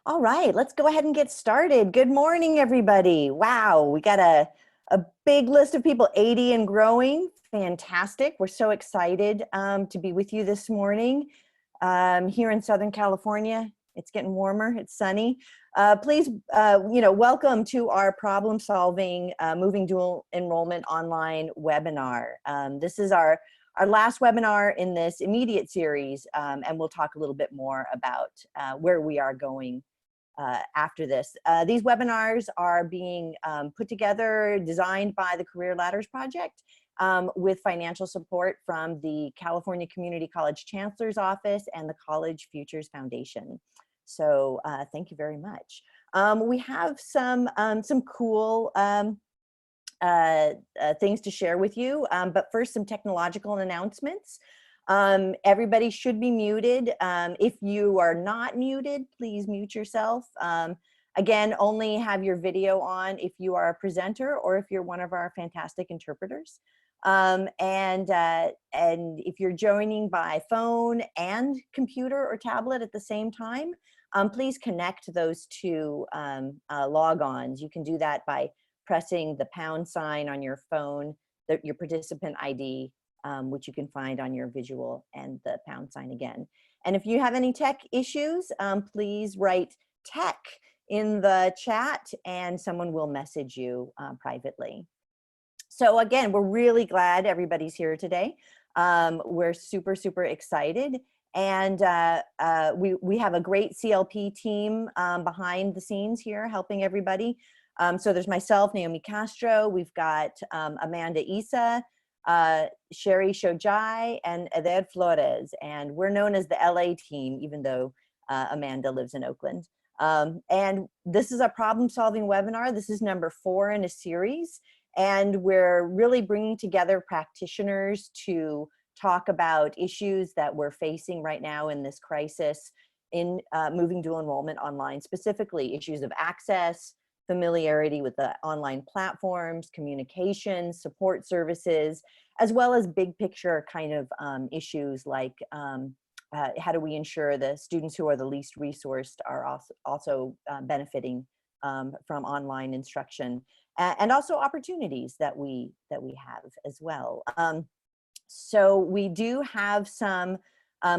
All right, let's go ahead and get started. Good morning, everybody. Wow, we got a big list of people, 80 and growing. Fantastic. We're so excited to be with you this morning here in Southern California. It's getting warmer, it's sunny. Please, welcome to our problem solving moving dual enrollment online webinar. This is our last webinar in this immediate series, and we'll talk a little bit more about where we are going after this. These webinars are being put together, designed by the Career Ladders Project with financial support from the California Community College Chancellor's Office and the College Futures Foundation. So thank you very much. We have some cool things to share with you, but first some technological announcements. Everybody should be muted. If you are not muted, please mute yourself. Again, only have your video on if you are a presenter or if you're one of our fantastic interpreters. And if you're joining by phone and computer or tablet at the same time, please connect those two logons. You can do that by pressing the pound sign on your phone, your participant ID, which you can find on your visual, and the pound sign again. And if you have any tech issues, please write tech in the chat and someone will message you privately. So again, we're really glad everybody's here today. We're super, super excited. And we have a great CLP team behind the scenes here helping everybody. So there's myself, Naomi Castro, we've got Amanda Isa, Sherry Shojai, and Eder Flores, and we're known as the LA team, even though Amanda lives in Oakland. And this is a problem-solving webinar. This is number 4 in a series, and we're really bringing together practitioners to talk about issues that we're facing right now in this crisis in moving dual enrollment online, specifically issues of access, familiarity with the online platforms, communication, support services, as well as big picture kind of issues like how do we ensure the students who are the least resourced are also benefiting from online instruction, and also opportunities that we have as well. So we do have some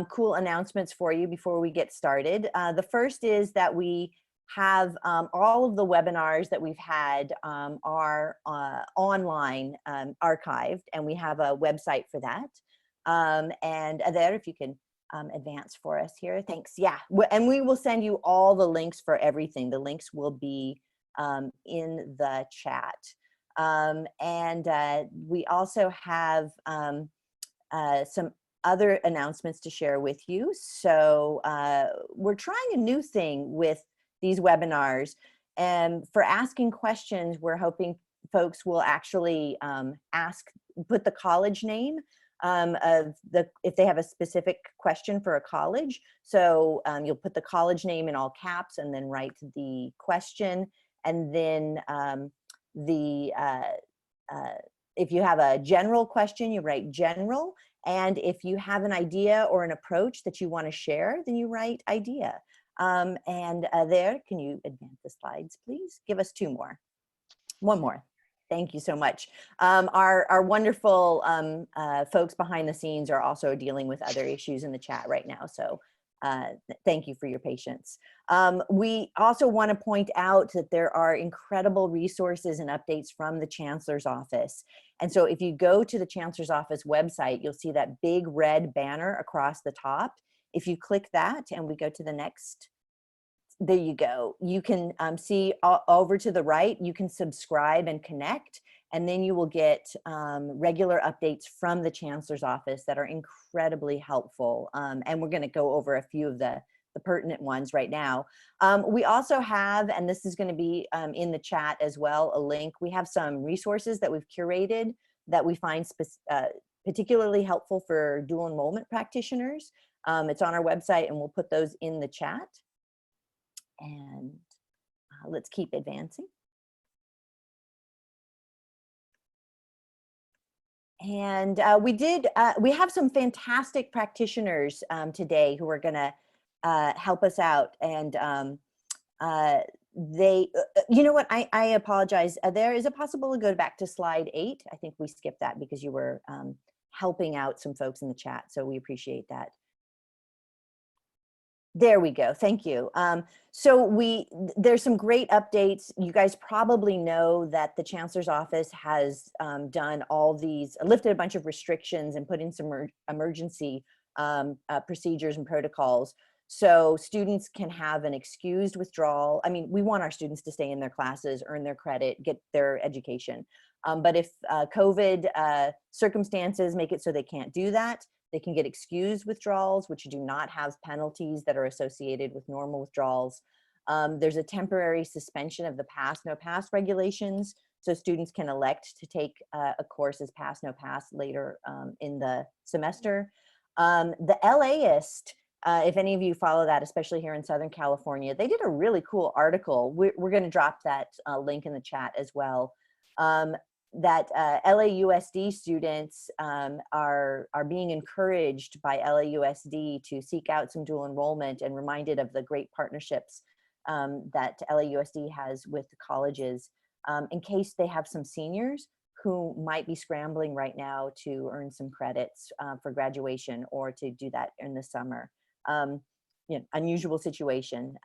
cool announcements for you before we get started. The first is that we have all of the webinars that we've had are online archived, and we have a website for that. And there, if you can advance for us here, thanks. Yeah, and we will send you all the links for everything. The links will be in the chat. And we also have some other announcements to share with you. So we're trying a new thing with these webinars, and for asking questions, we're hoping folks will actually put the college name if they have a specific question for a college. So you'll put the college name in all caps and then write the question, and then if you have a general question, you write general, and if you have an idea or an approach that you want to share, then you write idea. And there, can you advance the slides, please? Give us 2 more. 1 more. Thank you so much. Our wonderful folks behind the scenes are also dealing with other issues in the chat right now. So thank you for your patience. We also want to point out that there are incredible resources and updates from the Chancellor's Office. And so if you go to the Chancellor's Office website, you'll see that big red banner across the top. If you click that and we go to the next, there you go. You can see over to the right, you can subscribe and connect, and then you will get regular updates from the Chancellor's Office that are incredibly helpful. And we're going to go over a few of the pertinent ones right now. We also have, and this is going to be in the chat as well, a link. We have some resources that we've curated that we find particularly helpful for dual enrollment practitioners. It's on our website, and we'll put those in the chat. And let's keep advancing. And we have some fantastic practitioners today who are going to help us out. And you know what, I apologize. Is it possible to go back to slide 8? I think we skipped that because you were helping out some folks in the chat, so we appreciate that. There we go. Thank you. So there's some great updates. You guys probably know that the Chancellor's office has done all these, lifted a bunch of restrictions and put in some emergency procedures and protocols. So students can have an excused withdrawal. I mean, we want our students to stay in their classes, earn their credit, get their education. But if COVID circumstances make it so they can't do that, they can get excused withdrawals, which do not have penalties that are associated with normal withdrawals. There's a temporary suspension of the pass, no pass regulations. So students can elect to take a course as pass, no pass later in the semester. The LAist, if any of you follow that, especially here in Southern California, they did a really cool article. We're going to drop that link in the chat as well. That LAUSD students are being encouraged by LAUSD to seek out some dual enrollment, and reminded of the great partnerships that LAUSD has with the colleges, in case they have some seniors who might be scrambling right now to earn some credits for graduation, or to do that in the summer. Unusual situation.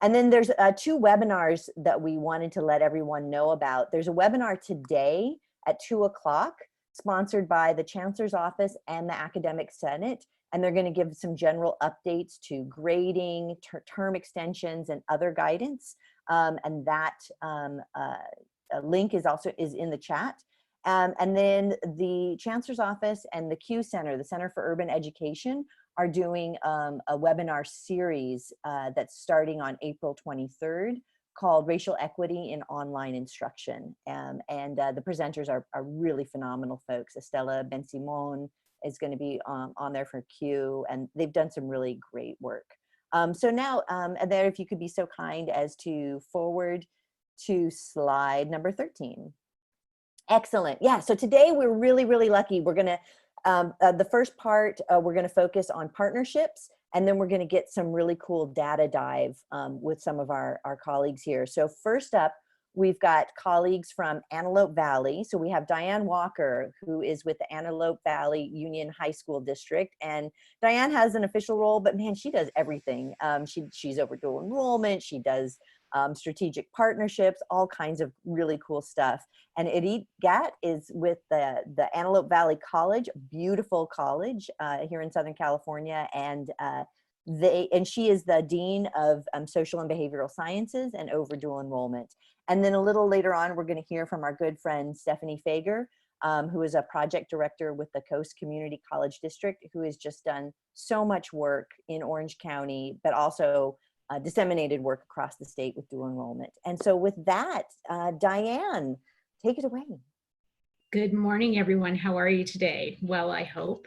And then there's 2 webinars that we wanted to let everyone know about. There's a webinar today at 2 o'clock, sponsored by the Chancellor's Office and the Academic Senate. And they're going to give some general updates to grading, term extensions, and other guidance. And that link is also in the chat. And then the Chancellor's Office and the Q Center, the Center for Urban Education, are doing a webinar series that's starting on April 23rd, called Racial Equity in Online Instruction. And the presenters are really phenomenal folks. Estella Ben-Simon is going to be on there for Q, and they've done some really great work. So now, there, if you could be so kind as to forward to slide number 13. Excellent. Yeah, so today we're really, really lucky. We're going to, the first part, we're going to focus on partnerships, and then we're going to get some really cool data dive with some of our colleagues here. So first up, we've got colleagues from Antelope Valley. So we have Diane Walker, who is with the Antelope Valley Union High School District. And Diane has an official role, but man, she does everything. She's over dual enrollment. She does strategic partnerships, all kinds of really cool stuff. And Edith Gatt is with the Antelope Valley College, beautiful college here in Southern California. And she is the Dean of Social and Behavioral Sciences and over dual enrollment. And then a little later on, we're going to hear from our good friend, Stephanie Fager, who is a project director with the Coast Community College District, who has just done so much work in Orange County, but also disseminated work across the state with dual enrollment. And so with that, Diane, take it away. Good morning, everyone. How are you today? Well, I hope.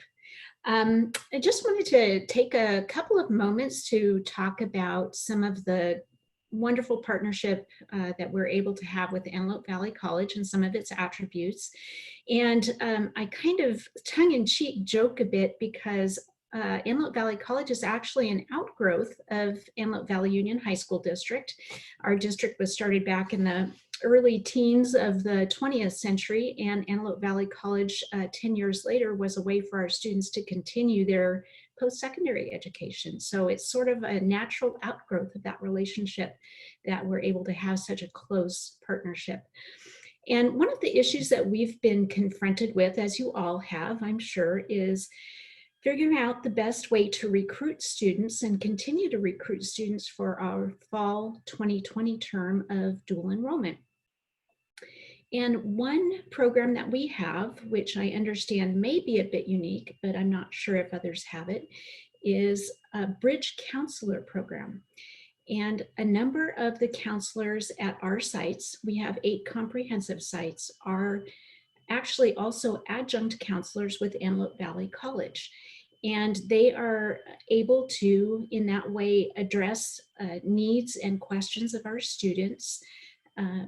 I just wanted to take a couple of moments to talk about some of the wonderful partnership that we're able to have with Antelope Valley College and some of its attributes. And I kind of tongue-in-cheek joke a bit because Antelope Valley College is actually an outgrowth of Antelope Valley Union High School District. Our district was started back in the early teens of the 20th century, and Antelope Valley College 10 years later was a way for our students to continue their post-secondary education. So it's sort of a natural outgrowth of that relationship that we're able to have such a close partnership. And one of the issues that we've been confronted with, as you all have, I'm sure, is figuring out the best way to recruit students and continue to recruit students for our fall 2020 term of dual enrollment. And one program that we have, which I understand may be a bit unique, but I'm not sure if others have it, is a Bridge Counselor program. And a number of the counselors at our sites, we have 8 comprehensive sites, are actually also adjunct counselors with Antelope Valley College. And they are able to, in that way, address needs and questions of our students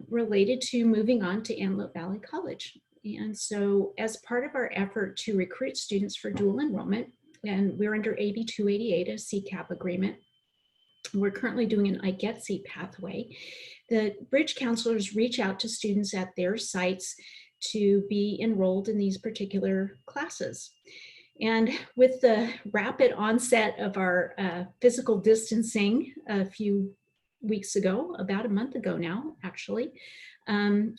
related to moving on to Antelope Valley College. And so as part of our effort to recruit students for dual enrollment, and we're under AB 288, a Ccap agreement, we're currently doing an IGETC pathway. The bridge counselors reach out to students at their sites to be enrolled in these particular classes. And with the rapid onset of our physical distancing a few weeks ago, about a month ago now, actually,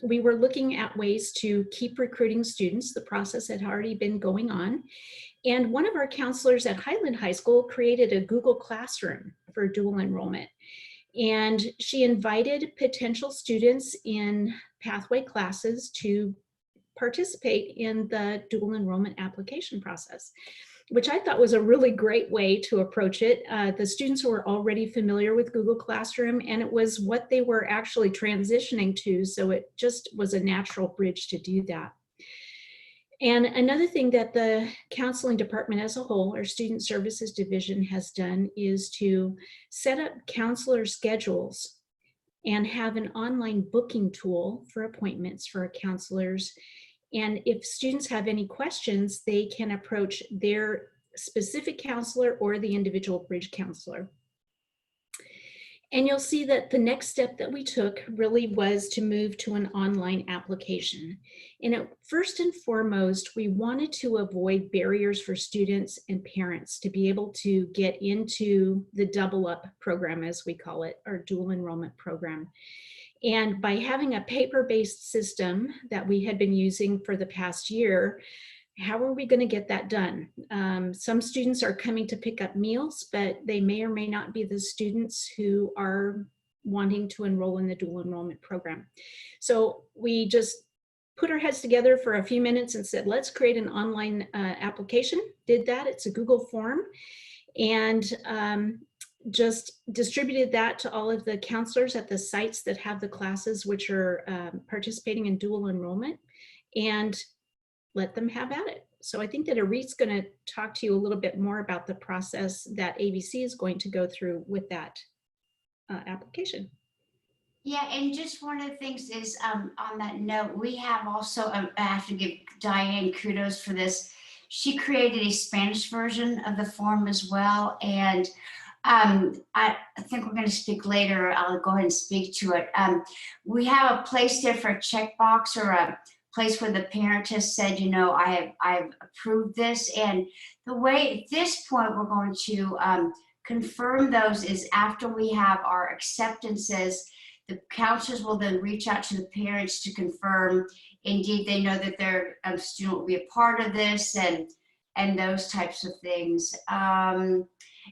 we were looking at ways to keep recruiting students. The process had already been going on. And one of our counselors at Highland High School created a Google Classroom for dual enrollment. And she invited potential students in pathway classes to participate in the dual enrollment application process, which I thought was a really great way to approach it. The students were already familiar with Google Classroom, and it was what they were actually transitioning to, so it just was a natural bridge to do that. And another thing that the counseling department as a whole, our student services division, has done is to set up counselor schedules and have an online booking tool for appointments for counselors. And if students have any questions, they can approach their specific counselor or the individual bridge counselor. And you'll see that the next step that we took really was to move to an online application. And first and foremost, we wanted to avoid barriers for students and parents to be able to get into the double up program, as we call it, our dual enrollment program. And by having a paper-based system that we had been using for the past year, how are we going to get that done? Some students are coming to pick up meals, but they may or may not be the students who are wanting to enroll in the dual enrollment program. So we just put our heads together for a few minutes and said, let's create an online application. Did that. It's a Google form. And just distributed that to all of the counselors at the sites that have the classes which are participating in dual enrollment, and let them have at it. So I think that Arit's going to talk to you a little bit more about the process that ABC is going to go through with that application. Yeah, and just one of the things is on that note, we have also, I have to give Diane kudos for this. She created a Spanish version of the form as well. And I think we're going to speak later. I'll go ahead and speak to it. We have a place there for a checkbox, or a place where the parent has said, you know, I've approved this. And the way at this point we're going to confirm those is after we have our acceptances, the counselors will then reach out to the parents to confirm indeed they know that their student will be a part of this, and those types of things.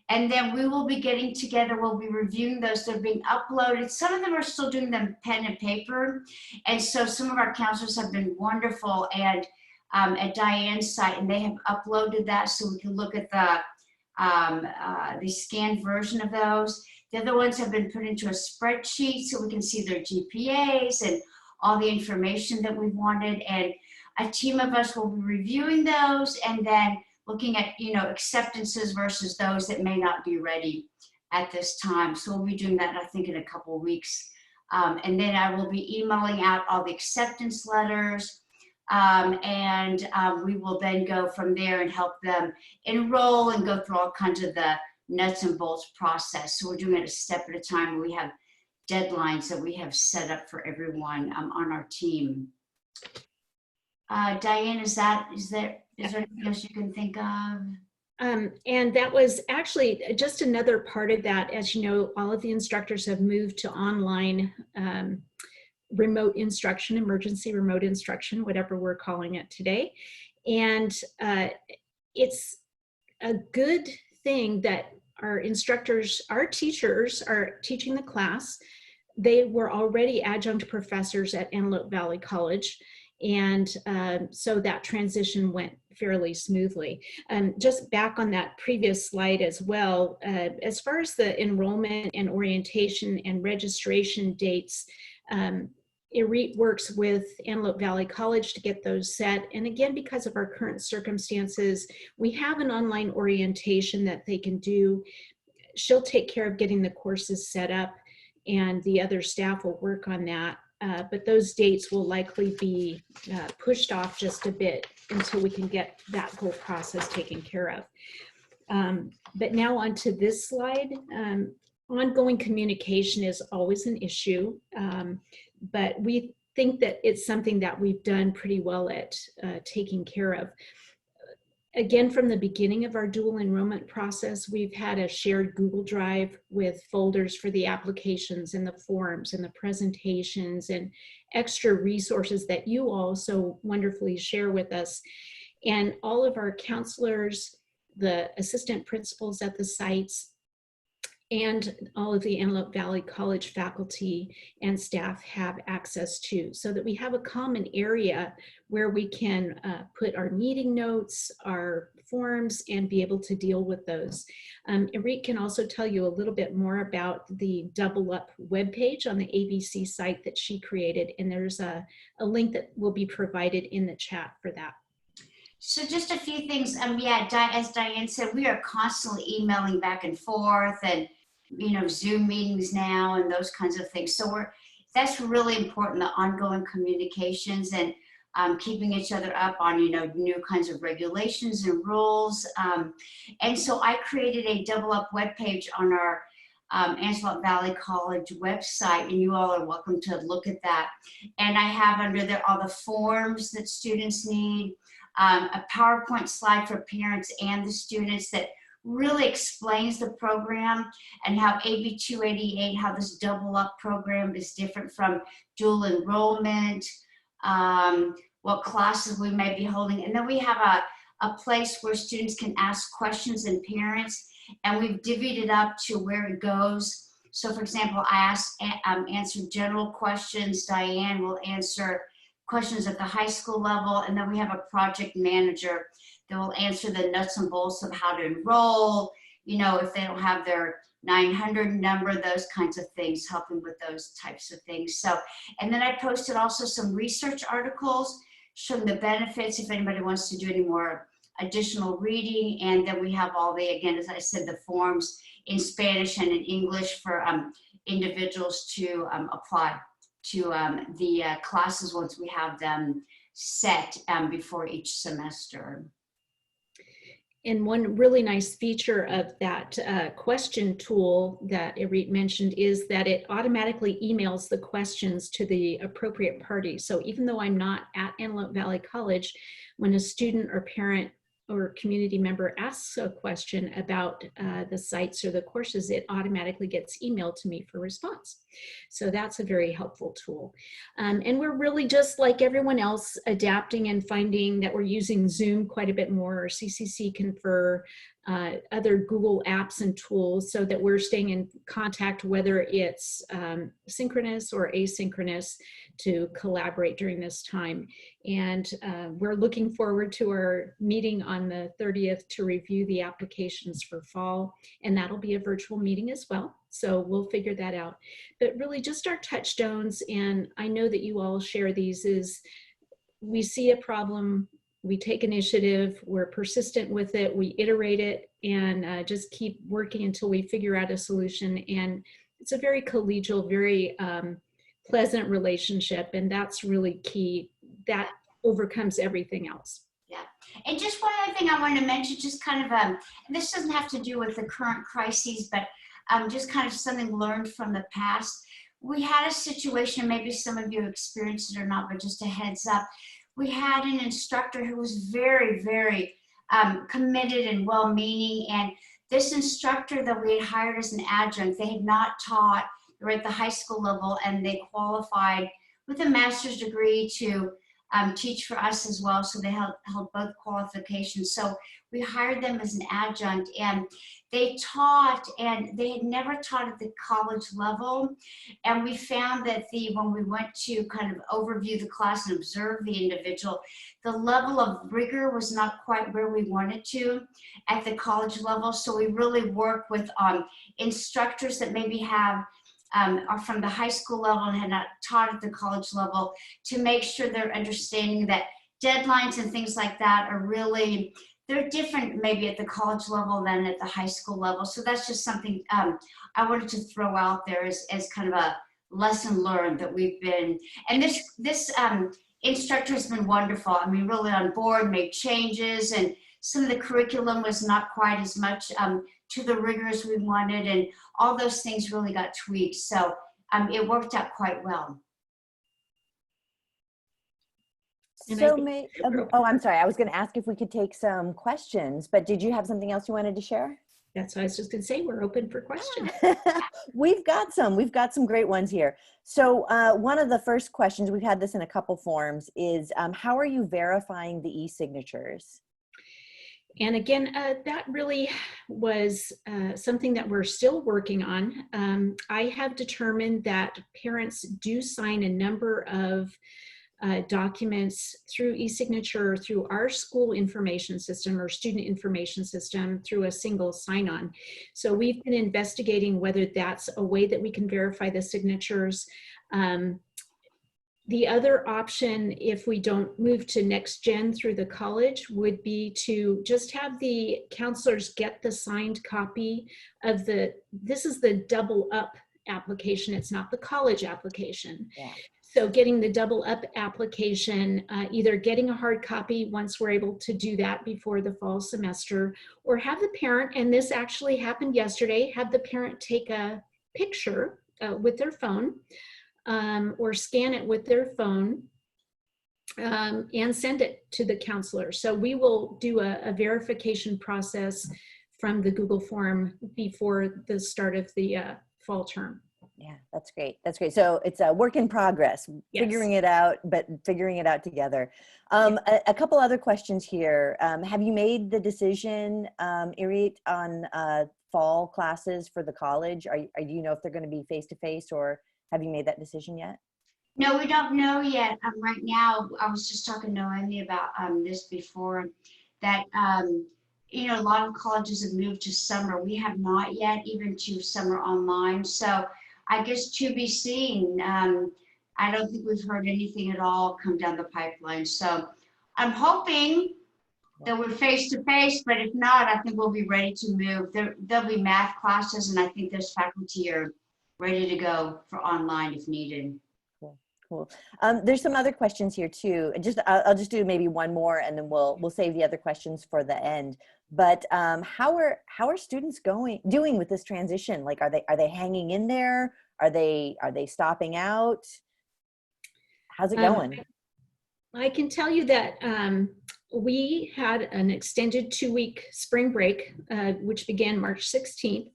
And then we will be getting together, we'll be reviewing those, they're being uploaded. Some of them are still doing them pen and paper. And so some of our counselors have been wonderful and at Diane's site, and they have uploaded that so we can look at the scanned version of those. The other ones have been put into a spreadsheet so we can see their GPAs and all the information that we wanted. And a team of us will be reviewing those and then looking at, you know, acceptances versus those that may not be ready at this time. So we'll be doing that, I think, in a couple of weeks. And then I will be emailing out all the acceptance letters. We will then go from there and help them enroll and go through all kinds of the nuts and bolts process. So we're doing it a step at a time. We have deadlines that we have set up for everyone on our team. Diane, is there anything else you can think of? And that was actually just another part of that. As you know, all of the instructors have moved to online remote instruction, emergency remote instruction, whatever we're calling it today. And it's a good thing that our instructors, our teachers are teaching the class. They were already adjunct professors at Antelope Valley College. And so that transition went fairly smoothly. Just back on that previous slide as well, as far as the enrollment and orientation and registration dates, Erit works with Antelope Valley College to get those set. And again, because of our current circumstances, we have an online orientation that they can do. She'll take care of getting the courses set up, and the other staff will work on that. But those dates will likely be pushed off just a bit until we can get that whole process taken care of. But now onto this slide. ongoing communication is always an issue, but we think that it's something that we've done pretty well at taking care of. Again, from the beginning of our dual enrollment process, we've had a shared Google Drive with folders for the applications and the forms and the presentations and extra resources that you all so wonderfully share with us. And all of our counselors, the assistant principals at the sites, and all of the Antelope Valley College faculty and staff have access to, so that we have a common area where we can put our meeting notes, our forms, and be able to deal with those. Enrique can also tell you a little bit more about the Double Up webpage on the ABC site that she created, and there's a link that will be provided in the chat for that. So just a few things. Yeah, as Diane said, we are constantly emailing back and forth, and Zoom meetings now and those kinds of things. So that's really important, the ongoing communications and keeping each other up on new kinds of regulations and rules. And so I created a Double Up webpage on our Antelope Valley College website, and you all are welcome to look at that. And I have under there all the forms that students need, a PowerPoint slide for parents and the students that really explains the program and how AB 288, how this Double Up program is different from dual enrollment, what classes we may be holding. And then we have a place where students can ask questions and parents, and we've divvied it up to where it goes. So for example, I answer general questions, Diane will answer questions at the high school level, and then we have a project manager that will answer the nuts and bolts of how to enroll, if they don't have their 900 number, those kinds of things, helping with those types of things. So, and then I posted also some research articles showing the benefits if anybody wants to do any more additional reading. And then we have all the, again, as I said, the forms in Spanish and in English for individuals to apply to the classes once we have them set before each semester. And one really nice feature of that question tool that Enrique mentioned is that it automatically emails the questions to the appropriate party. So even though I'm not at Antelope Valley College, when a student or parent or community member asks a question about the sites or the courses, it automatically gets emailed to me for response. So that's a very helpful tool. And we're really just like everyone else, adapting and finding that we're using Zoom quite a bit more, or CCC Confer, other Google apps and tools, so that we're staying in contact, whether it's synchronous or asynchronous, to collaborate during this time. And we're looking forward to our meeting on the 30th to review the applications for fall, and that'll be a virtual meeting as well. So we'll figure that out. But really just our touchstones, and I know that you all share these, is we see a problem, we take initiative, we're persistent with it, we iterate it, and just keep working until we figure out a solution. And it's a very collegial, very pleasant relationship, and that's really key. That overcomes everything else. Yeah, and just one other thing I wanted to mention, just kind of, and this doesn't have to do with the current crises, but just kind of something learned from the past. We had a situation, maybe some of you experienced it or not, but just a heads up. We had an instructor who was very, very committed and well-meaning, and this instructor that we had hired as an adjunct, they had not taught, they were at the high school level, and they qualified with a master's degree to teach for us as well, so they held both qualifications. So we hired them as an adjunct, and they taught, and they had never taught at the college level. And we found that when we went to kind of overview the class and observe the individual, the level of rigor was not quite where we wanted to at the college level. So we really work with instructors that maybe are from the high school level and had not taught at the college level, to make sure they're understanding that deadlines and things like that are really, they're different maybe at the college level than at the high school level. So that's just something I wanted to throw out there as kind of a lesson learned that we've been, and this instructor has been wonderful. I mean, really on board, made changes, and some of the curriculum was not quite as much to the rigors we wanted, and all those things really got tweaked. So it worked out quite well. So I'm sorry. I was going to ask if we could take some questions, but did you have something else you wanted to share? That's what I was just going to say. We're open for questions. We've got some great ones here. So one of the first questions, we've had this in a couple forms, is how are you verifying the e-signatures? And again, that really was something that we're still working on. I have determined that parents do sign a number of documents through e-signature, through our school information system or student information system, through a single sign-on. So we've been investigating whether that's a way that we can verify the signatures. The other option, if we don't move to next gen through the college, would be to just have the counselors get the signed copy of this is the double up application. It's not the college application. Yeah. So getting the double up application, either getting a hard copy once we're able to do that before the fall semester, or have the parent, and this actually happened yesterday, have the parent take a picture with their phone or scan it with their phone and send it to the counselor. So we will do a verification process from the Google form before the start of the fall term. Yeah, that's great. That's great. So it's a work in progress, Yes. figuring it out, but figuring it out together. A couple other questions here. Have you made the decision, Irit, on fall classes for the college? Do you know if they're going to be face-to-face, or have you made that decision yet? No, we don't know yet. Right now, I was just talking to Noemi about this before, that you know, a lot of colleges have moved to summer. We have not yet, even to summer online. So I guess to be seen. I don't think we've heard anything at all come down the pipeline. So I'm hoping that we're face to face, but if not, I think we'll be ready to move. There'll be math classes, and I think those faculty are ready to go for online if needed. Cool. There's some other questions here too. I'll just do maybe one more, and then we'll save the other questions for the end. But how are students doing with this transition? Like, are they hanging in there? Are they stopping out? How's it going? I can tell you that we had an extended 2-week spring break, which began March 16th.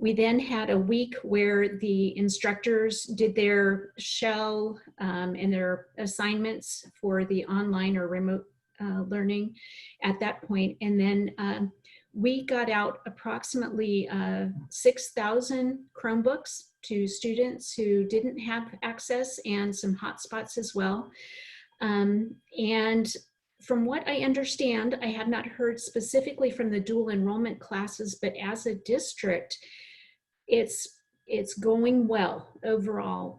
We then had a week where the instructors did their shell and their assignments for the online or remote learning at that point. And then we got out approximately 6,000 Chromebooks to students who didn't have access, and some hotspots as well. And from what I understand, I have not heard specifically from the dual enrollment classes, but as a district, it's going well overall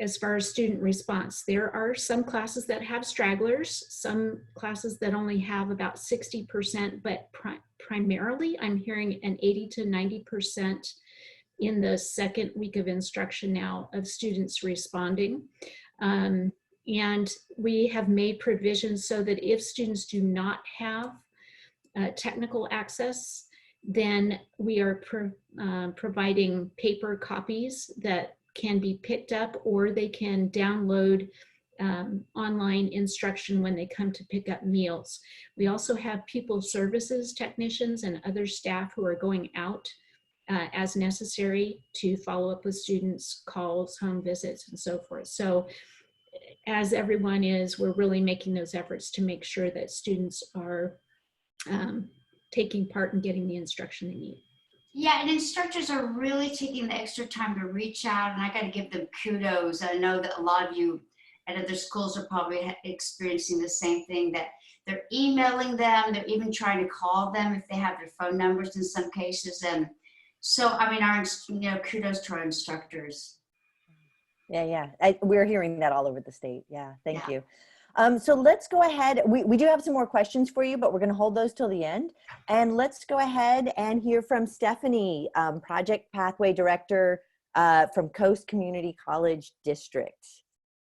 as far as student response. There are some classes that have stragglers, some classes that only have about 60%, but primarily I'm hearing an 80 to 90% in the second week of instruction now of students responding. And we have made provisions so that if students do not have technical access, then we are providing paper copies that can be picked up, or they can download online instruction when they come to pick up meals. We also have pupil services technicians and other staff who are going out as necessary to follow up with students, calls, home visits, and so forth. So as everyone is, we're really making those efforts to make sure that students are taking part in getting the instruction they need. Yeah, and instructors are really taking the extra time to reach out, and I got to give them kudos. I know that a lot of you at other schools are probably experiencing the same thing, that they're emailing them, they're even trying to call them if they have their phone numbers in some cases. And so, I mean, kudos to our instructors. Yeah. We're hearing that all over the state. Yeah, thank you. So let's go ahead. We do have some more questions for you, but we're going to hold those till the end. And let's go ahead and hear from Stephanie, Project Pathway Director from Coast Community College District.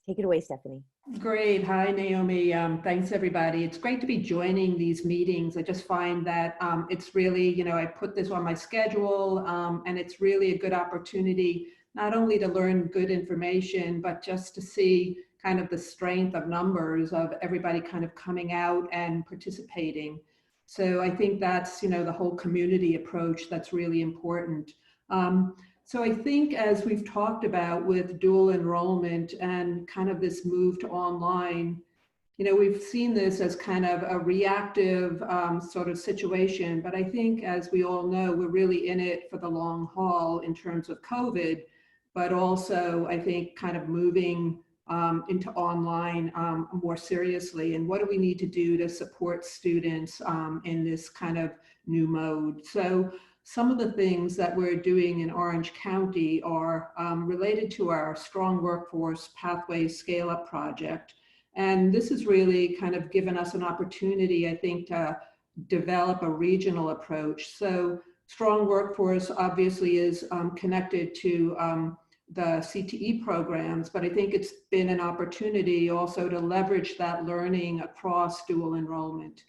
Take it away, Stephanie. Great. Hi, Naomi. Thanks, everybody. It's great to be joining these meetings. I just find that it's really, I put this on my schedule, and it's really a good opportunity, not only to learn good information, but just to see kind of the strength of numbers of everybody kind of coming out and participating. So I think that's, the whole community approach that's really important. So I think, as we've talked about with dual enrollment and kind of this move to online, we've seen this as kind of a reactive sort of situation, but I think, as we all know, we're really in it for the long haul in terms of COVID, but also I think kind of moving into online more seriously. And what do we need to do to support students in this kind of new mode? So some of the things that we're doing in Orange County are related to our Strong Workforce Pathways Scale-Up project. And this has really kind of given us an opportunity, I think, to develop a regional approach. So Strong Workforce obviously is connected to the CTE programs, but I think it's been an opportunity also to leverage that learning across dual enrollment.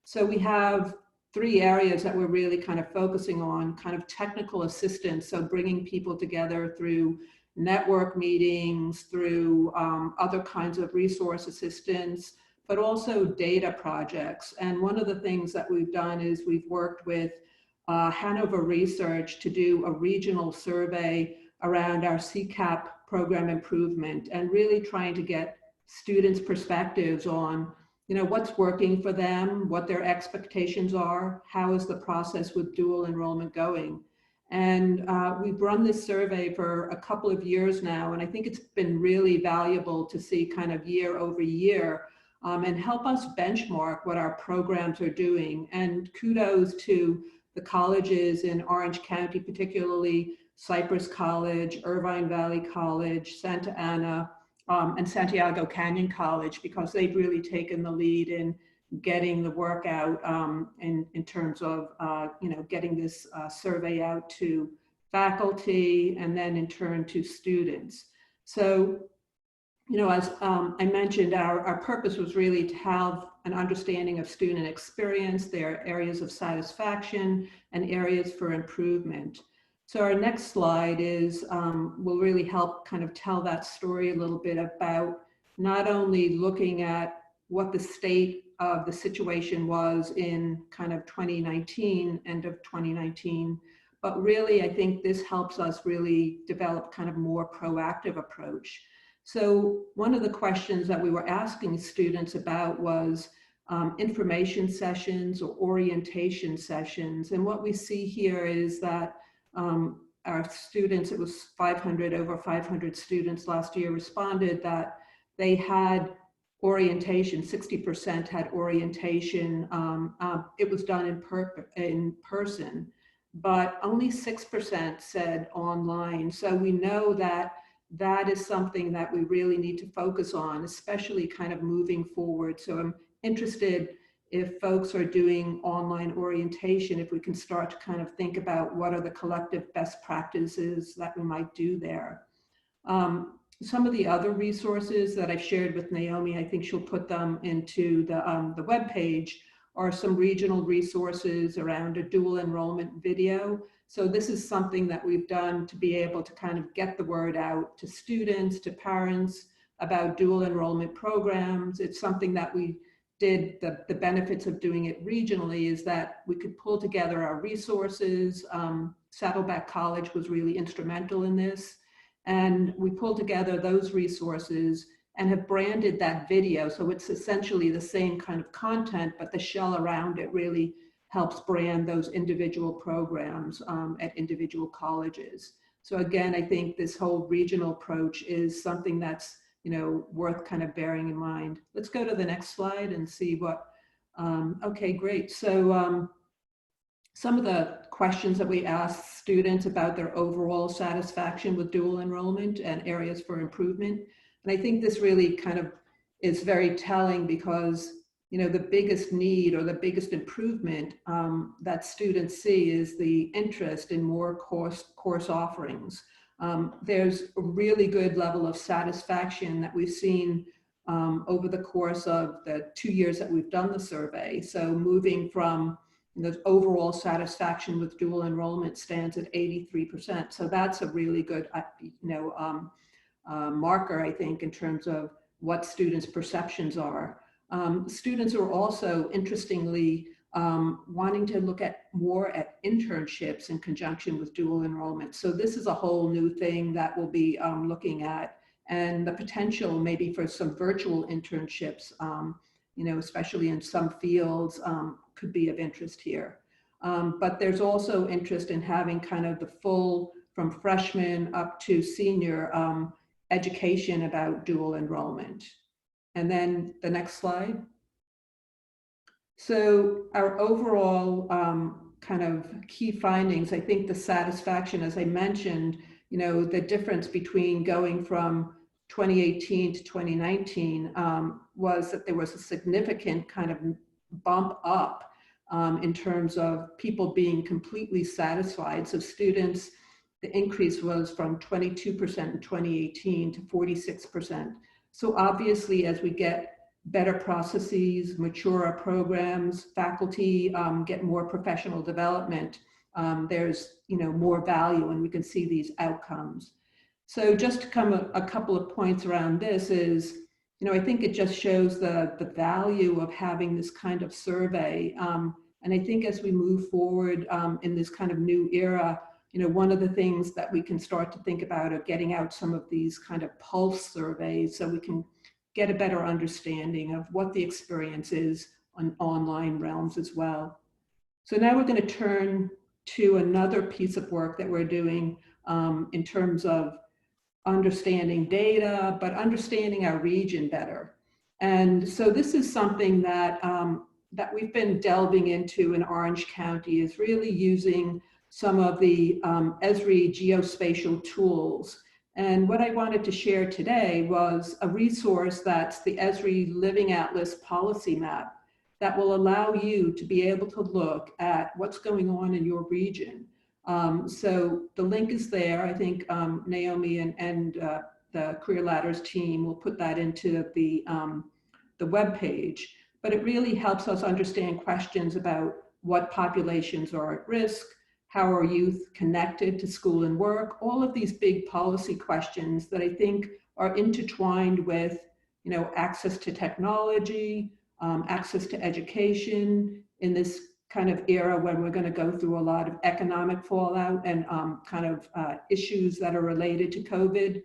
So we have 3 areas that we're really kind of focusing on: kind of technical assistance, so bringing people together through network meetings, through other kinds of resource assistance, but also data projects. And one of the things that we've done is we've worked with Hanover Research to do a regional survey around our Ccap program improvement, and really trying to get students' perspectives on what's working for them, what their expectations are, how is the process with dual enrollment going. And we've run this survey for a couple of years now, and I think it's been really valuable to see kind of year over year and help us benchmark what our programs are doing. And kudos to the colleges in Orange County, particularly Cypress College, Irvine Valley College, Santa Ana, and Santiago Canyon College, because they've really taken the lead in getting the work out in terms of getting this survey out to faculty and then in turn to students. So as I mentioned, our purpose was really to have an understanding of student experience, their areas of satisfaction and areas for improvement. So our next slide is will really help kind of tell that story a little bit about not only looking at what the state of the situation was in kind of 2019, end of 2019, but really I think this helps us really develop kind of more proactive approach. So one of the questions that we were asking students about was information sessions or orientation sessions. And what we see here is that our students, it was over 500 students last year, responded that they had orientation. 60% had orientation. It was done in person, but only 6% said online. So we know that that is something that we really need to focus on, especially kind of moving forward. So I'm interested, if folks are doing online orientation, if we can start to kind of think about what are the collective best practices that we might do there. Some of the other resources that I've shared with Naomi, I think she'll put them into the webpage, are some regional resources around a dual enrollment video. So this is something that we've done to be able to kind of get the word out to students, to parents about dual enrollment programs. It's something that we did, the benefits of doing it regionally is that we could pull together our resources. Saddleback College was really instrumental in this. And we pulled together those resources and have branded that video. So it's essentially the same kind of content, but the shell around it really helps brand those individual programs at individual colleges. So again, I think this whole regional approach is something that's worth kind of bearing in mind. Let's go to the next slide and see what, okay, great. So some of the questions that we asked students about their overall satisfaction with dual enrollment and areas for improvement. And I think this really kind of is very telling, because the biggest need or the biggest improvement that students see is the interest in more course offerings. There's a really good level of satisfaction that we've seen over the course of the 2 years that we've done the survey. So moving from, the overall satisfaction with dual enrollment stands at 83%. So that's a really good, marker, I think, in terms of what students' perceptions are. Students are also, interestingly, wanting to look at more at internships in conjunction with dual enrollment. So this is a whole new thing that we'll be looking at, and the potential maybe for some virtual internships, especially in some fields, could be of interest here. But there's also interest in having kind of the full, from freshman up to senior, education about dual enrollment. And then the next slide. So our overall kind of key findings, I think the satisfaction, as I mentioned, the difference between going from 2018 to 2019 was that there was a significant kind of bump up in terms of people being completely satisfied. So students, the increase was from 22% in 2018 to 46%. So obviously, as we get better processes, mature our programs, faculty get more professional development, there's more value, and we can see these outcomes. So just to come a couple of points around this is, I think it just shows the value of having this kind of survey. And I think as we move forward in this kind of new era, one of the things that we can start to think about are getting out some of these kind of pulse surveys so we can get a better understanding of what the experience is on online realms as well. So now we're going to turn to another piece of work that we're doing in terms of understanding data, but understanding our region better. And so this is something that that we've been delving into in Orange County, is really using some of the Esri geospatial tools. And what I wanted to share today was a resource that's the Esri Living Atlas Policy Map that will allow you to be able to look at what's going on in your region. So the link is there. I think Naomi and the Career Ladders team will put that into the web page. But it really helps us understand questions about what populations are at risk, how are youth connected to school and work, all of these big policy questions that I think are intertwined with, access to technology, access to education in this kind of era when we're going to go through a lot of economic fallout and issues that are related to COVID.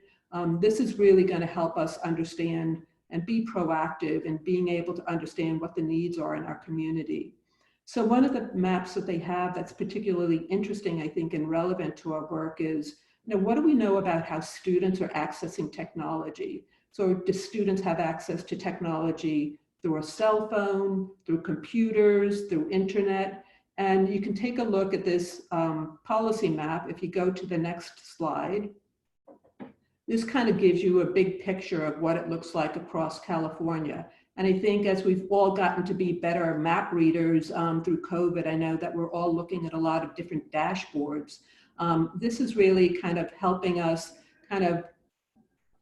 This is really going to help us understand and be proactive in being able to understand what the needs are in our community. So one of the maps that they have that's particularly interesting, I think, and relevant to our work is, what do we know about how students are accessing technology? So do students have access to technology through a cell phone, through computers, through internet? And you can take a look at this policy map. If you go to the next slide, this kind of gives you a big picture of what it looks like across California. And I think as we've all gotten to be better map readers through COVID, I know that we're all looking at a lot of different dashboards. This is really kind of helping us kind of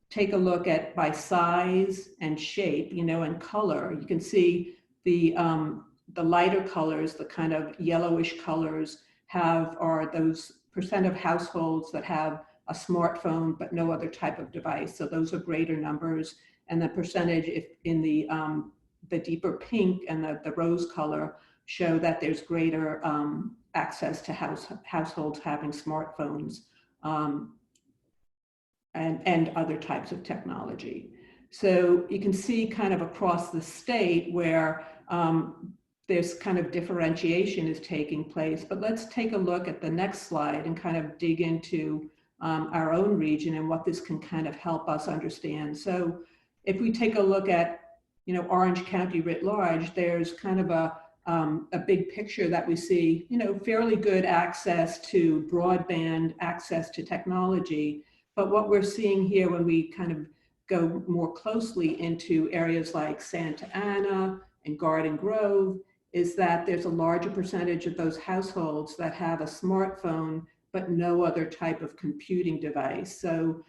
take a look at by size and shape, and color. You can see the lighter colors, the kind of yellowish colors are those percent of households that have a smartphone but no other type of device. So those are greater numbers. And the percentage in the deeper pink and the rose color show that there's greater access to households having smartphones and other types of technology. So you can see kind of across the state where there's kind of differentiation is taking place. But let's take a look at the next slide and kind of dig into our own region and what this can kind of help us understand. So if we take a look at, Orange County writ large, there's kind of a big picture that we see, fairly good access to broadband, access to technology. But what we're seeing here when we kind of go more closely into areas like Santa Ana and Garden Grove is that there's a larger percentage of those households that have a smartphone but no other type of computing device. So,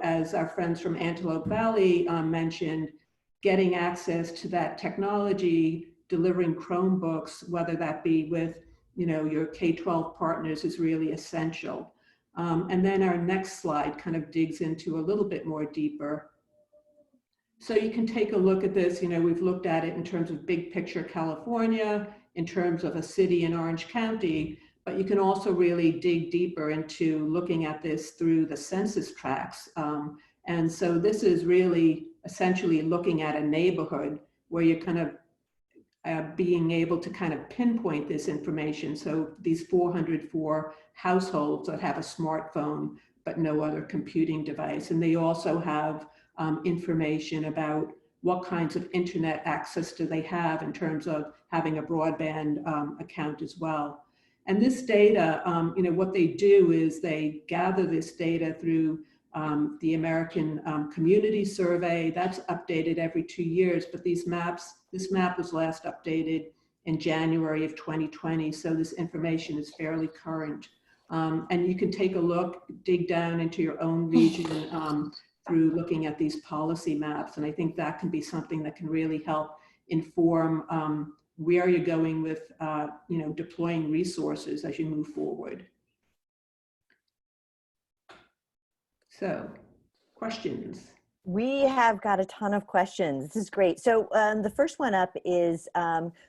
as our friends from Antelope Valley mentioned, getting access to that technology, delivering Chromebooks, whether that be with, your K-12 partners, is really essential. And then our next slide kind of digs into a little bit more deeper. So you can take a look at this. We've looked at it in terms of big picture California, in terms of a city in Orange County, but you can also really dig deeper into looking at this through the census tracts. And so this is really essentially looking at a neighborhood where you're kind of being able to kind of pinpoint this information. So these 404 households that have a smartphone, but no other computing device. And they also have information about what kinds of internet access do they have in terms of having a broadband account as well. And this data, what they do is they gather this data through the American Community Survey. That's updated every 2 years, but this map was last updated in January of 2020. So this information is fairly current. And you can take a look, dig down into your own region through looking at these policy maps. And I think that can be something that can really help inform where you're going with, deploying resources as you move forward. So, questions? We have got a ton of questions. This is great. So the first one up is,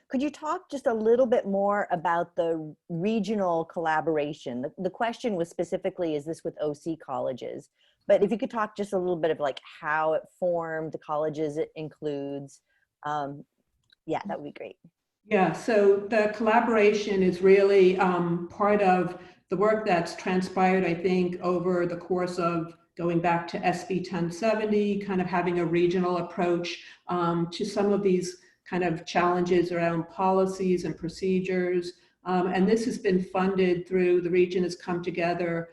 could you talk just a little bit more about the regional collaboration? The question was specifically, is this with OC colleges? But if you could talk just a little bit of like how it formed, the colleges it includes, yeah, that would be great. Yeah, so the collaboration is really part of the work that's transpired, I think, over the course of going back to SB 1070, kind of having a regional approach to some of these kind of challenges around policies and procedures. And this has been funded through, the region has come together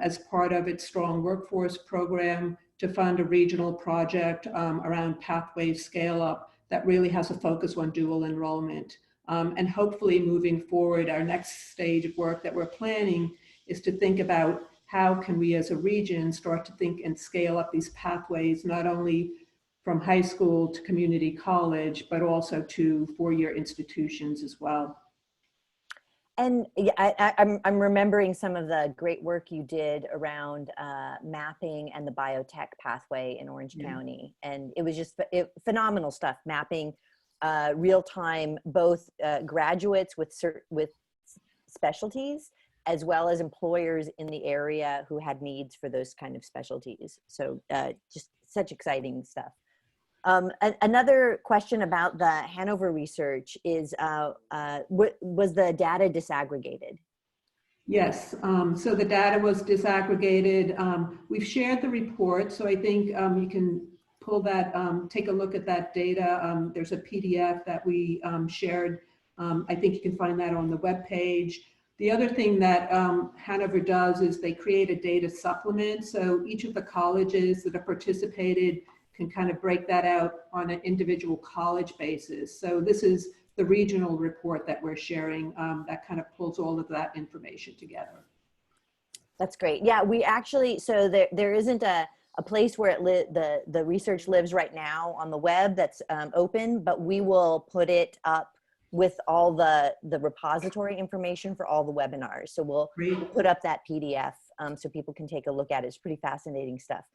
as part of its Strong Workforce program to fund a regional project around pathway scale up that really has a focus on dual enrollment. And hopefully moving forward, our next stage of work that we're planning is to think about how can we as a region start to think and scale up these pathways, not only from high school to community college, but also to four-year institutions as well. And yeah, I'm remembering some of the great work you did around mapping and the biotech pathway in Orange County. And it was just phenomenal stuff, mapping real-time, both graduates with specialties, as well as employers in the area who had needs for those kind of specialties. So just such exciting stuff. Another question about the Hanover research is, was the data disaggregated? Yes, so the data was disaggregated. We've shared the report, so I think you can pull that, take a look at that data. There's a PDF that we shared. I think you can find that on the webpage. The other thing that Hanover does is they create a data supplement. So each of the colleges that have participated can kind of break that out on an individual college basis. So this is the regional report that we're sharing that kind of pulls all of that information together. That's great. Yeah, we actually, so there isn't a place where the research lives right now on the web that's open, but we will put it up with all the repository information for all the webinars. So we'll put up that PDF so people can take a look at it. It's pretty fascinating stuff.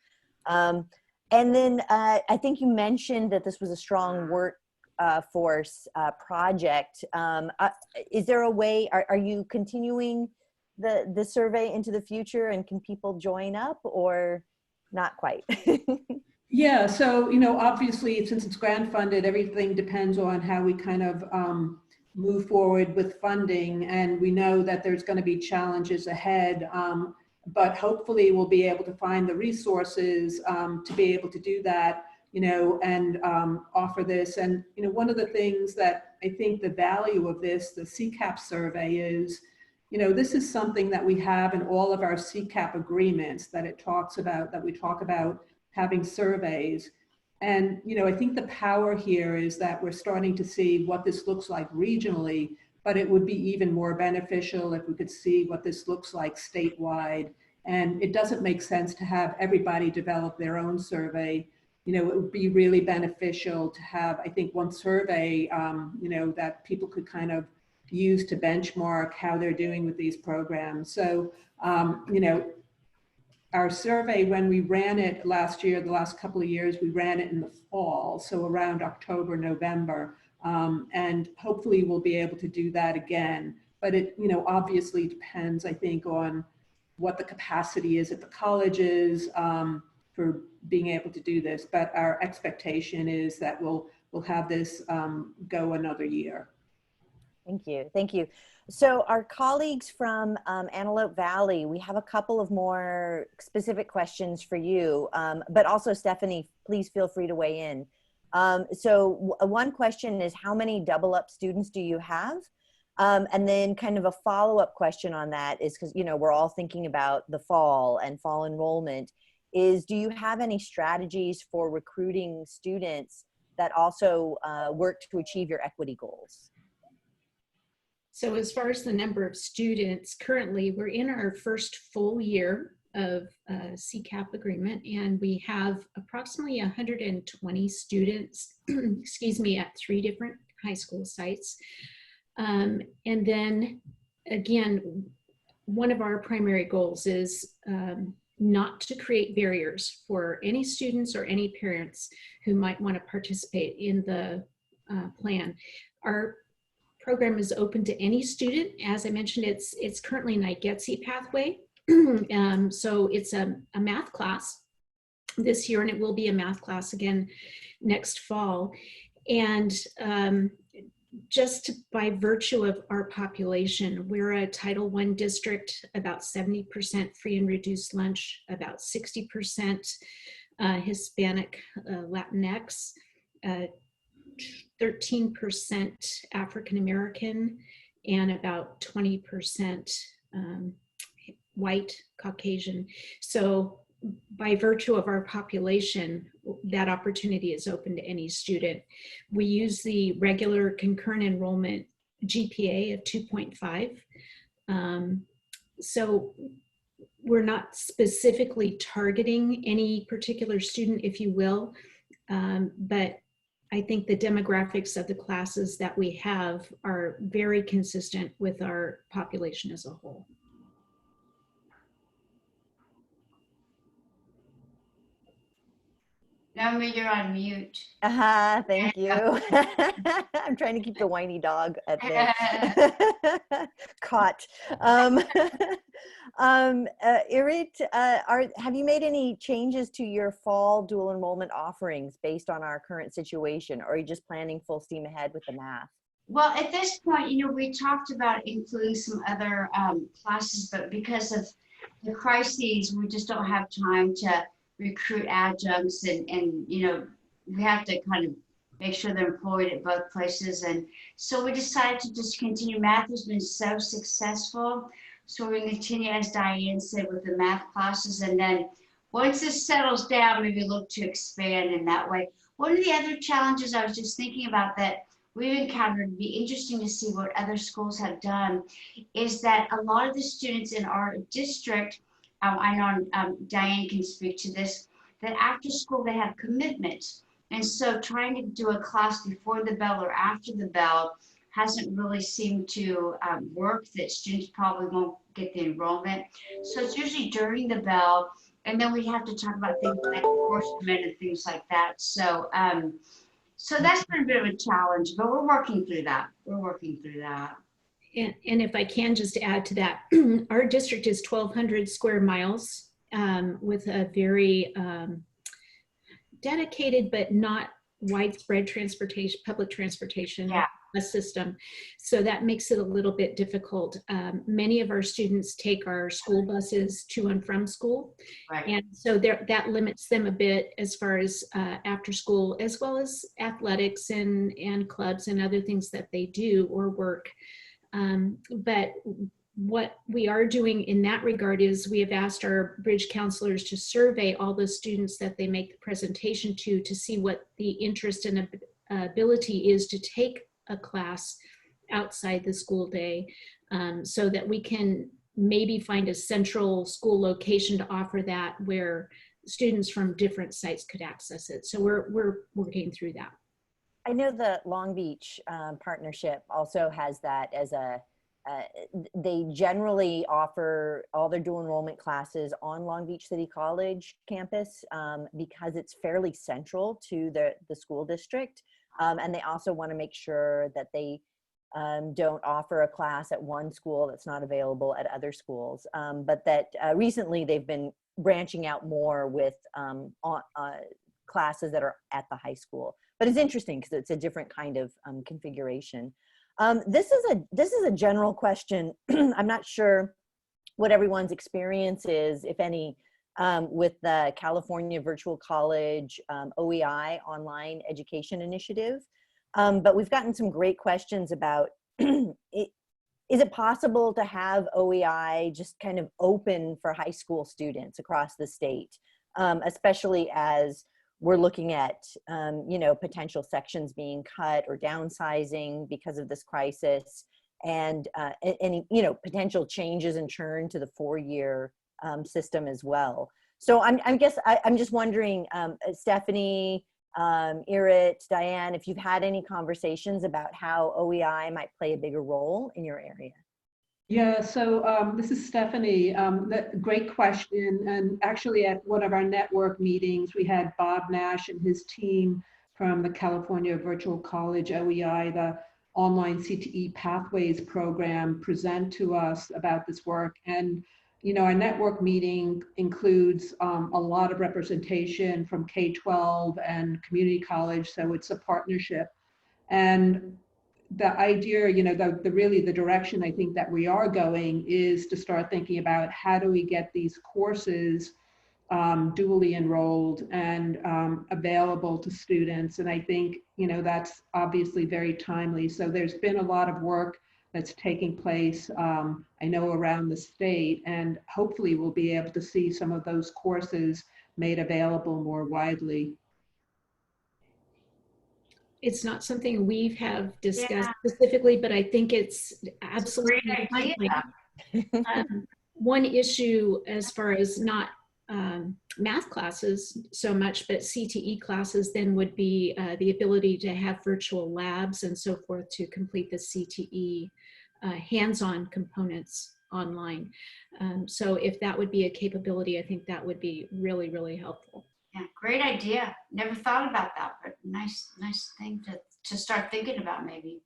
And then I think you mentioned that this was a strong workforce project. Is there a way, are you continuing the survey into the future, and can people join up or not quite? Yeah, so, obviously, since it's grant funded, everything depends on how we kind of move forward with funding. And we know that there's going to be challenges ahead. But hopefully we'll be able to find the resources to be able to do that, and offer this. And, one of the things that I think the value of this, the Ccap survey is, this is something that we have in all of our Ccap agreements that it talks about, that we talk about having surveys. And, I think the power here is that we're starting to see what this looks like regionally, but it would be even more beneficial if we could see what this looks like statewide. And it doesn't make sense to have everybody develop their own survey. it would be really beneficial to have, I think, one survey, that people could kind of use to benchmark how they're doing with these programs. So, our survey, when we ran it last year, the last couple of years, we ran it in the fall, so around October, November, and hopefully we'll be able to do that again. But it, obviously depends, I think, on what the capacity is at the colleges for being able to do this. But our expectation is that we'll have this go another year. Thank you. Thank you. So our colleagues from Antelope Valley, we have a couple of more specific questions for you, but also Stephanie, please feel free to weigh in. So one question is, how many double up students do you have? And then kind of a follow-up question on that is, because, we're all thinking about the fall and fall enrollment, is do you have any strategies for recruiting students that also work to achieve your equity goals? So as far as the number of students, currently we're in our first full year of Ccap agreement, and we have approximately 120 students, excuse me, at 3 different high school sites. And then again, one of our primary goals is not to create barriers for any students or any parents who might want to participate in the plan. Our program is open to any student. As I mentioned, it's currently an IGETC pathway. So it's a math class this year, and it will be a math class again next fall. And just by virtue of our population, we're a Title I district, about 70% free and reduced lunch, about 60% Hispanic, Latinx, 13% African American, and about 20% white Caucasian. So by virtue of our population, that opportunity is open to any student. We use the regular concurrent enrollment GPA of 2.5. So we're not specifically targeting any particular student, if you will, but I think the demographics of the classes that we have are very consistent with our population as a whole. Naomi, you're on mute. Thank you. I'm trying to keep the whiny dog at bay. Caught. Irit, have you made any changes to your fall dual enrollment offerings based on our current situation, or are you just planning full steam ahead with the math? Well, at this point, we talked about including some other classes, but because of the crises, we just don't have time to recruit adjuncts, and we have to kind of make sure they're employed at both places. And so we decided to just continue. Math has been so successful. So we're going to continue, as Diane said, with the math classes. And then once this settles down, maybe look to expand in that way. One of the other challenges I was just thinking about that we've encountered, it'd be interesting to see what other schools have done, is that a lot of the students in our district, I know Diane can speak to this, that after school they have commitments. And so trying to do a class before the bell or after the bell hasn't really seemed to work, that students probably won't get the enrollment. So it's usually during the bell, and then we have to talk about things like enforcement and things like that. So so that's been a bit of a challenge, but we're working through that. We're working through that. And if I can just add to that, our district is 1,200 square miles with a very dedicated but not widespread transportation, public transportation system. So that makes it a little bit difficult. Many of our students take our school buses to and from school. Right. And so that limits them a bit as far as after school, as well as athletics and clubs and other things that they do or work. But what we are doing in that regard is we have asked our bridge counselors to survey all the students that they make the presentation to see what the interest and ability is to take a class outside the school day, so that we can maybe find a central school location to offer that, where students from different sites could access it. So we're working through that. I know the Long Beach partnership also has that as they generally offer all their dual enrollment classes on Long Beach City College campus because it's fairly central to the school district. And they also want to make sure that they don't offer a class at one school that's not available at other schools. But that recently they've been branching out more with classes that are at the high school. But it's interesting because it's a different kind of configuration. This is a general question. I'm not sure what everyone's experience is, if any, with the California Virtual College OEI Online Education Initiative. But we've gotten some great questions about, is it possible to have OEI just kind of open for high school students across the state, especially as we're looking at, potential sections being cut or downsizing because of this crisis, and any, potential changes in churn to the 4-year system as well. So I'm just wondering, Stephanie, Irit, Diane, if you've had any conversations about how OEI might play a bigger role in your area. Yeah, so this is Stephanie. Great question. And actually at one of our network meetings, we had Bob Nash and his team from the California Virtual College OEI, the online CTE Pathways program, present to us about this work. And, our network meeting includes a lot of representation from K-12 and community college. So it's a partnership. And the idea, the direction I think that we are going is to start thinking about how do we get these courses dually enrolled and available to students. And I think, that's obviously very timely. So there's been a lot of work that's taking place, I know, around the state, and hopefully we'll be able to see some of those courses made available more widely. It's not something we have discussed specifically, but I think it's absolutely great idea. One issue as far as not math classes so much, but CTE classes then would be the ability to have virtual labs and so forth to complete the CTE hands-on components online. So if that would be a capability, I think that would be really, really helpful. Yeah, great idea. Never thought about that, but nice thing to start thinking about maybe.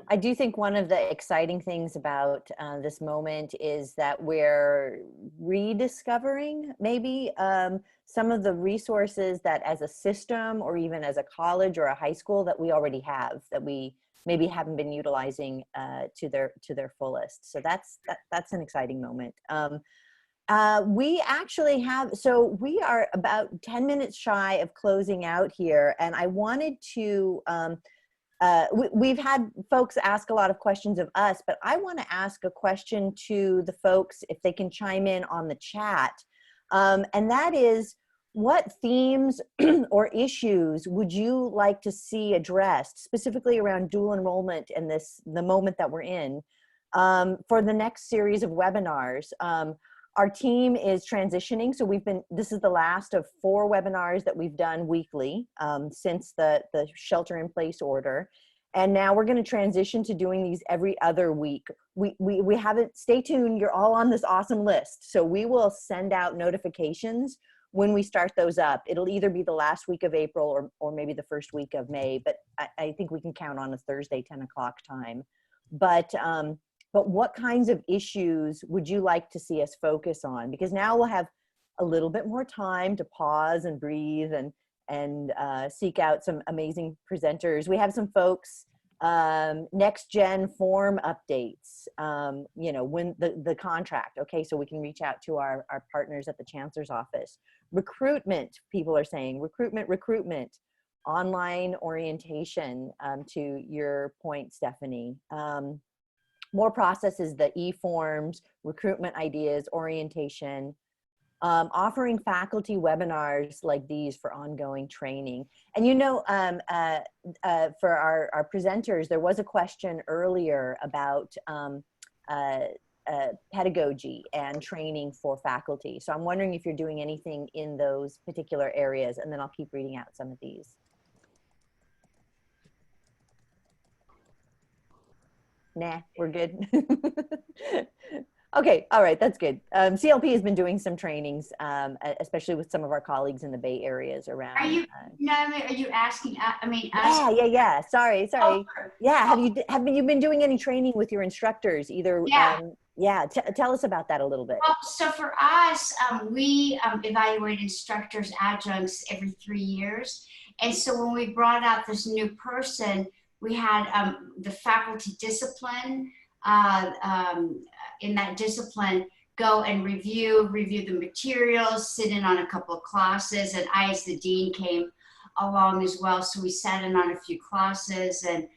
I do think one of the exciting things about this moment is that we're rediscovering maybe some of the resources that as a system or even as a college or a high school that we already have, that we maybe haven't been utilizing to their fullest. So that's an exciting moment. We actually have, so we are about 10 minutes shy of closing out here, and I wanted to, we've had folks ask a lot of questions of us, but I want to ask a question to the folks if they can chime in on the chat. And that is, what themes or issues would you like to see addressed, specifically around dual enrollment and the moment that we're in, for the next series of webinars? Our team is transitioning, so this is the last of 4 webinars that we've done weekly since the shelter-in-place order. And now we're going to transition to doing these every other week. We haven't, stay tuned, you're all on this awesome list. So we will send out notifications when we start those up. It'll either be the last week of April or maybe the first week of May, but I think we can count on a Thursday 10 o'clock time. But what kinds of issues would you like to see us focus on? Because now we'll have a little bit more time to pause and breathe and seek out some amazing presenters. We have some folks, next gen form updates, when the contract, okay, so we can reach out to our partners at the Chancellor's office. Recruitment, people are saying, recruitment, online orientation, to your point, Stephanie. More processes, the e-forms, recruitment ideas, orientation, offering faculty webinars like these for ongoing training. And for our presenters, there was a question earlier about pedagogy and training for faculty. So I'm wondering if you're doing anything in those particular areas, and then I'll keep reading out some of these. Nah, we're good. Okay, all right, that's good. CLP has been doing some trainings, especially with some of our colleagues in the Bay Areas around. Are you, are you asking, Yeah. Sorry. Oh, Yeah, have you been doing any training with your instructors? Either, yeah. Tell us about that a little bit. Well, so for us, we evaluate instructors, adjuncts every 3 years. And so when we brought out this new person, we had the faculty discipline, in that discipline, go and review the materials, sit in on a couple of classes, and I, as the dean, came along as well. So we sat in on a few classes, and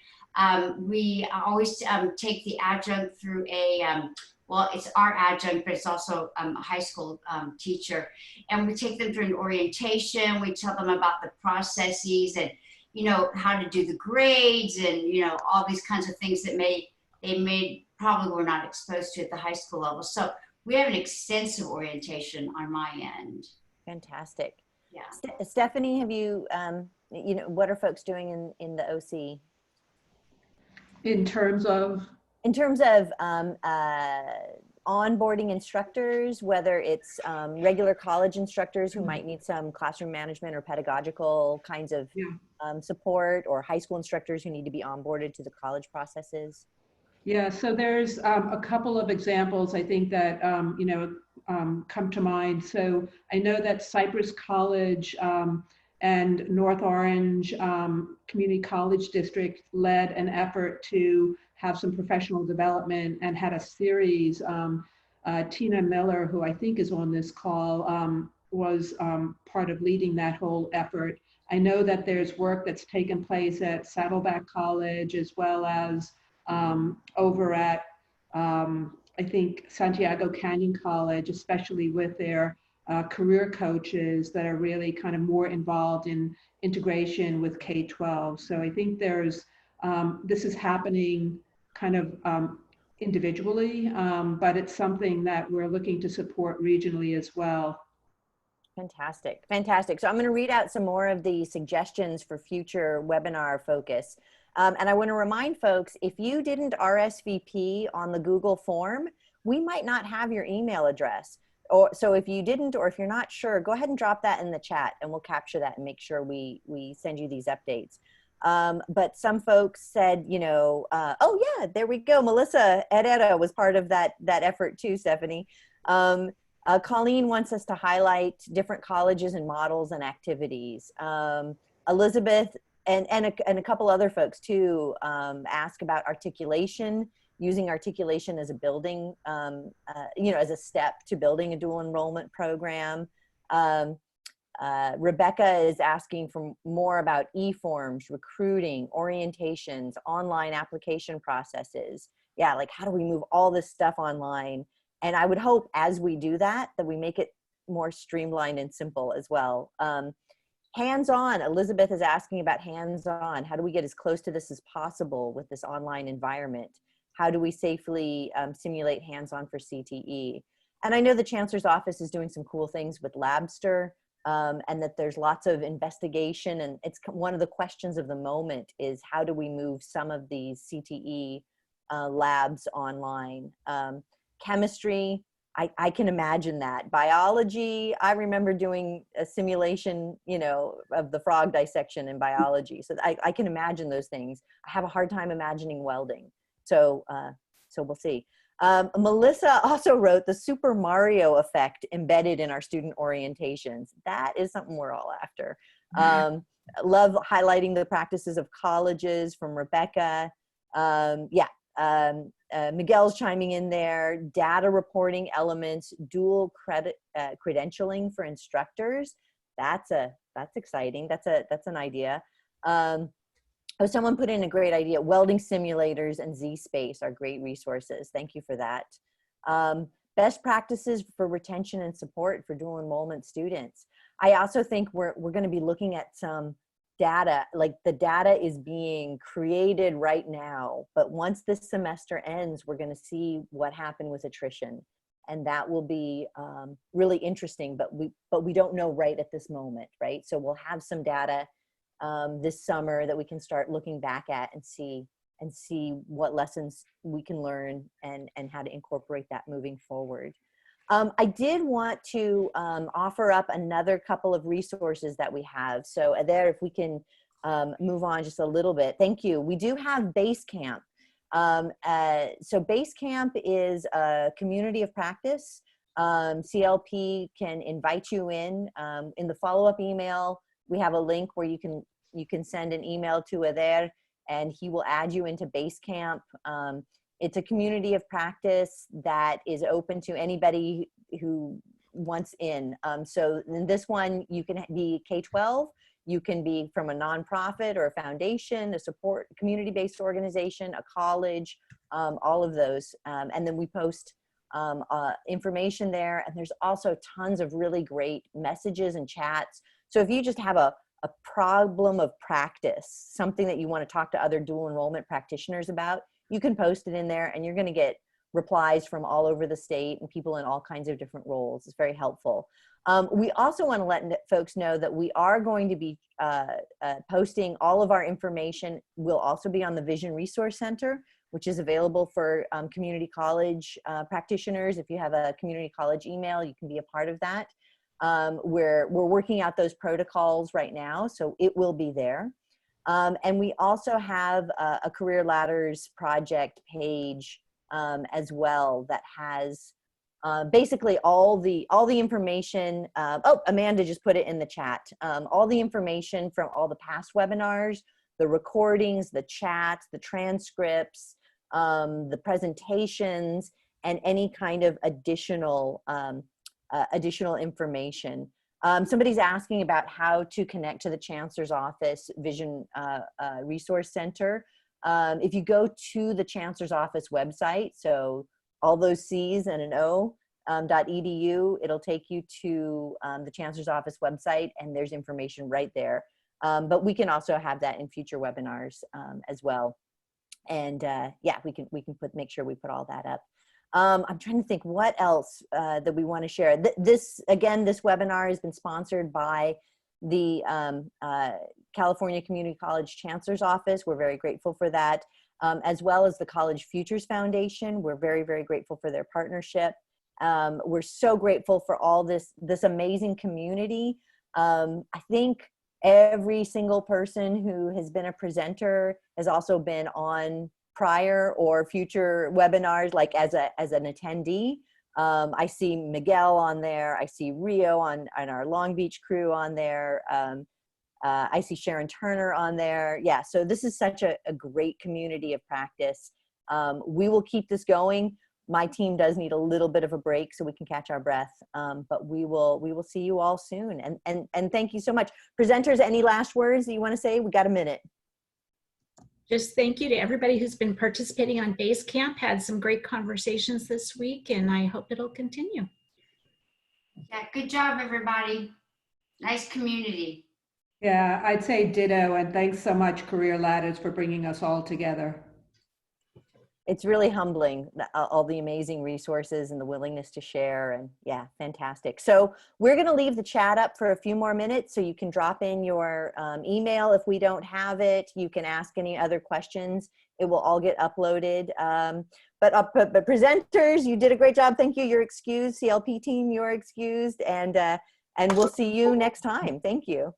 we always take the adjunct through a, well, it's our adjunct, but it's also a high school teacher. And we take them through an orientation. We tell them about the processes and, how to do the grades and, all these kinds of things that they probably were not exposed to at the high school level. So we have an extensive orientation on my end. Fantastic. Yeah. Stephanie, have you, what are folks doing in the OC? In terms of? In terms of onboarding instructors, whether it's regular college instructors who might need some classroom management or pedagogical kinds of support, or high school instructors who need to be onboarded to the college processes? Yeah, so there's a couple of examples I think that, come to mind. So I know that Cypress College and North Orange Community College District led an effort to have some professional development and had a series. Tina Miller, who I think is on this call, was part of leading that whole effort. I know that there's work that's taken place at Saddleback College, as well as over at, I think, Santiago Canyon College, especially with their career coaches that are really kind of more involved in integration with K-12. So I think there's, this is happening kind of individually, but it's something that we're looking to support regionally as well. Fantastic, fantastic. So I'm going to read out some more of the suggestions for future webinar focus. And I want to remind folks, if you didn't RSVP on the Google form, we might not have your email address. So if you didn't, or if you're not sure, go ahead and drop that in the chat and we'll capture that and make sure we send you these updates. But some folks said, oh yeah, there we go. Melissa Herrera was part of that effort too, Stephanie. Colleen wants us to highlight different colleges and models and activities. Elizabeth and a couple other folks too ask about articulation, using articulation as a building, as a step to building a dual enrollment program. Rebecca is asking for more about e-forms, recruiting, orientations, online application processes. Yeah, like how do we move all this stuff online? And I would hope as we do that we make it more streamlined and simple as well. Hands-on, Elizabeth is asking about hands-on. How do we get as close to this as possible with this online environment? How do we safely simulate hands-on for CTE? And I know the Chancellor's office is doing some cool things with Labster, and that there's lots of investigation, and it's one of the questions of the moment is how do we move some of these CTE labs online? Chemistry, I can imagine that. Biology, I remember doing a simulation, of the frog dissection in biology. So I can imagine those things. I have a hard time imagining welding. So we'll see. Melissa also wrote the Super Mario effect embedded in our student orientations. That is something we're all after. Love highlighting the practices of colleges from Rebecca. Miguel's chiming in there, data reporting elements, dual credentialing for instructors. That's exciting. That's an idea. Someone put in a great idea. Welding simulators and Z-Space are great resources. Thank you for that. Best practices for retention and support for dual enrollment students. I also think we're going to be looking at some data, like the data is being created right now, but once this semester ends, we're going to see what happened with attrition. And that will be really interesting, but we don't know right at this moment, right? So we'll have some data this summer that we can start looking back at and see what lessons we can learn and how to incorporate that moving forward. I did want to offer up another couple of resources that we have. So there, if we can move on just a little bit. Thank you. We do have Basecamp. So Basecamp is a community of practice. CLP can invite you in. In the follow-up email, we have a link where you can send an email to Adair, and he will add you into Basecamp. It's a community of practice that is open to anybody who wants in. So in this one, you can be K-12, you can be from a nonprofit or a foundation, a support community-based organization, a college, all of those. And then we post information there. And there's also tons of really great messages and chats. So if you just have a problem of practice, something that you want to talk to other dual enrollment practitioners about, you can post it in there and you're going to get replies from all over the state and people in all kinds of different roles. It's very helpful. We also want to let folks know that we are going to be posting all of our information. We'll also be on the Vision Resource Center, which is available for community college practitioners. If you have a community college email, you can be a part of that. We're working out those protocols right now, so it will be there. And we also have a Career Ladders project page as well that has basically all the information. Oh, Amanda just put it in the chat. All the information from all the past webinars, the recordings, the chats, the transcripts, the presentations, and any kind of additional information. Somebody's asking about how to connect to the Chancellor's Office Vision Resource Center. If you go to the Chancellor's Office website, so all those C's and an O, .edu, it'll take you to the Chancellor's Office website, and there's information right there. But we can also have that in future webinars as well. And yeah, we can make sure we put all that up. I'm trying to think what else that we want to share. This webinar has been sponsored by the California Community College Chancellor's Office. We're very grateful for that, as well as the College Futures Foundation. We're very, very grateful for their partnership. We're so grateful for all this amazing community. I think every single person who has been a presenter has also been on prior or future webinars, like as an attendee. I see Miguel on there. I see Rio on our Long Beach crew on there. I see Sharon Turner on there. Yeah, so this is such a great community of practice. We will keep this going. My team does need a little bit of a break so we can catch our breath, but we will see you all soon. And thank you so much. Presenters, any last words that you want to say? We got a minute. Just thank you to everybody who's been participating on Basecamp. Had some great conversations this week, and I hope it'll continue. Yeah, good job, everybody. Nice community. Yeah, I'd say ditto, and thanks so much, Career Ladders, for bringing us all together. It's really humbling, all the amazing resources and the willingness to share, and yeah, fantastic. So we're going to leave the chat up for a few more minutes so you can drop in your email if we don't have it. You can ask any other questions. It will all get uploaded. But presenters, you did a great job. Thank you. You're excused. CLP team, you're excused. And we'll see you next time. Thank you.